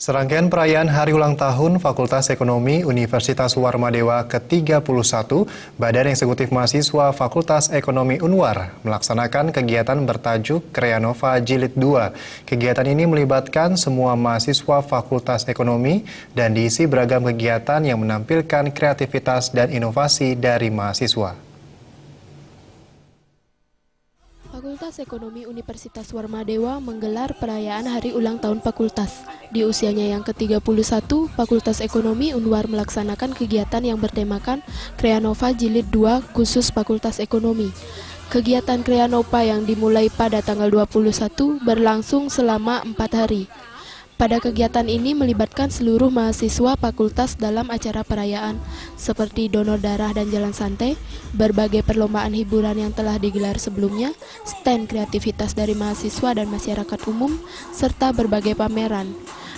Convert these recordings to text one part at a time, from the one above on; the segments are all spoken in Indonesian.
Serangkaian perayaan Hari Ulang Tahun Fakultas Ekonomi Universitas Warmadewa ke-31, Badan Eksekutif Mahasiswa Fakultas Ekonomi Unwar melaksanakan kegiatan bertajuk Kreanova Jilid 2. Kegiatan ini melibatkan semua mahasiswa Fakultas Ekonomi dan diisi beragam kegiatan yang menampilkan kreativitas dan inovasi dari mahasiswa. Fakultas Ekonomi Universitas Warmadewa menggelar perayaan Hari Ulang Tahun Fakultas. Di usianya yang ke-31, Fakultas Ekonomi Unwar melaksanakan kegiatan yang bertemakan Kreanova Jilid 2 khusus Fakultas Ekonomi. Kegiatan Kreanova yang dimulai pada tanggal 21 berlangsung selama 4 hari. Pada kegiatan ini melibatkan seluruh mahasiswa fakultas dalam acara perayaan, seperti donor darah dan jalan santai, berbagai perlombaan hiburan yang telah digelar sebelumnya, stand kreativitas dari mahasiswa dan masyarakat umum, serta berbagai pameran.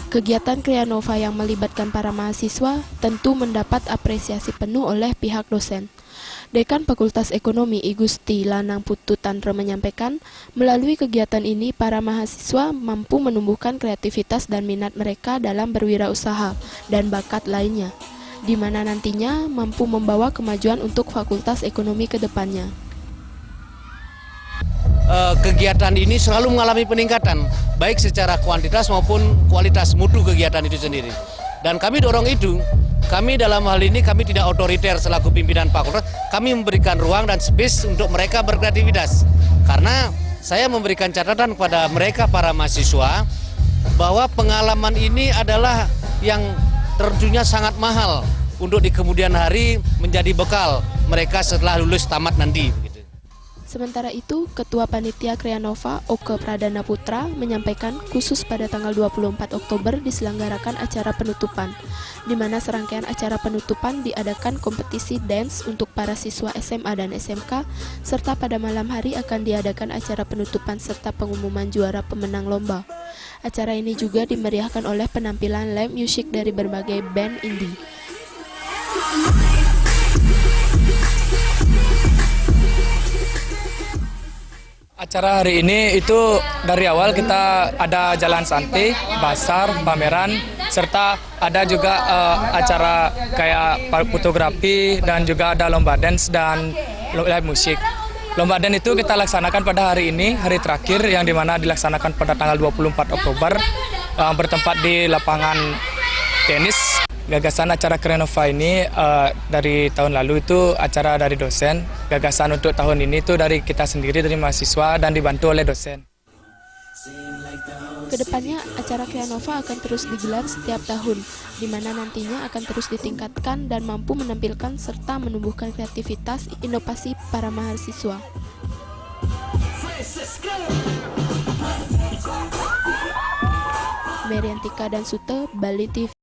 Kegiatan Kreanova yang melibatkan para mahasiswa tentu mendapat apresiasi penuh oleh pihak dosen. Dekan Fakultas Ekonomi I Gusti Lanang Putu Tantra menyampaikan, melalui kegiatan ini para mahasiswa mampu menumbuhkan kreativitas dan minat mereka dalam berwirausaha dan bakat lainnya, di mana nantinya mampu membawa kemajuan untuk Fakultas Ekonomi ke depannya. Kegiatan ini selalu mengalami peningkatan, baik secara kuantitas maupun kualitas mutu kegiatan itu sendiri. Dan kami dorong itu. Kami dalam hal ini kami tidak otoriter selaku pimpinan fakultas, kami memberikan ruang dan space untuk mereka berkreativitas. Karena saya memberikan catatan kepada mereka para mahasiswa bahwa pengalaman ini adalah yang tentunya sangat mahal untuk di kemudian hari menjadi bekal mereka setelah lulus tamat nanti. Sementara itu, Ketua Panitia Kreanova Oke Pradana Putra menyampaikan khusus pada tanggal 24 Oktober diselenggarakan acara penutupan, di mana serangkaian acara penutupan diadakan kompetisi dance untuk para siswa SMA dan SMK, serta pada malam hari akan diadakan acara penutupan serta pengumuman juara pemenang lomba. Acara ini juga dimeriahkan oleh penampilan live music dari berbagai band indie. Acara hari ini itu dari awal kita ada jalan santai, basar, pameran, serta ada juga acara kayak fotografi dan juga ada lomba dance dan live musik. Lomba dance itu kita laksanakan pada hari ini, hari terakhir yang dimana dilaksanakan pada tanggal 24 Oktober bertempat di lapangan tenis. Gagasan acara Kreanova ini dari tahun lalu itu acara dari dosen. Gagasan untuk tahun ini itu dari kita sendiri, dari mahasiswa dan dibantu oleh dosen. Kedepannya, acara Kreanova akan terus digelar setiap tahun, di mana nantinya akan terus ditingkatkan dan mampu menampilkan serta menumbuhkan kreativitas inovasi para mahasiswa. Meriantika dan Sute, Bali TV.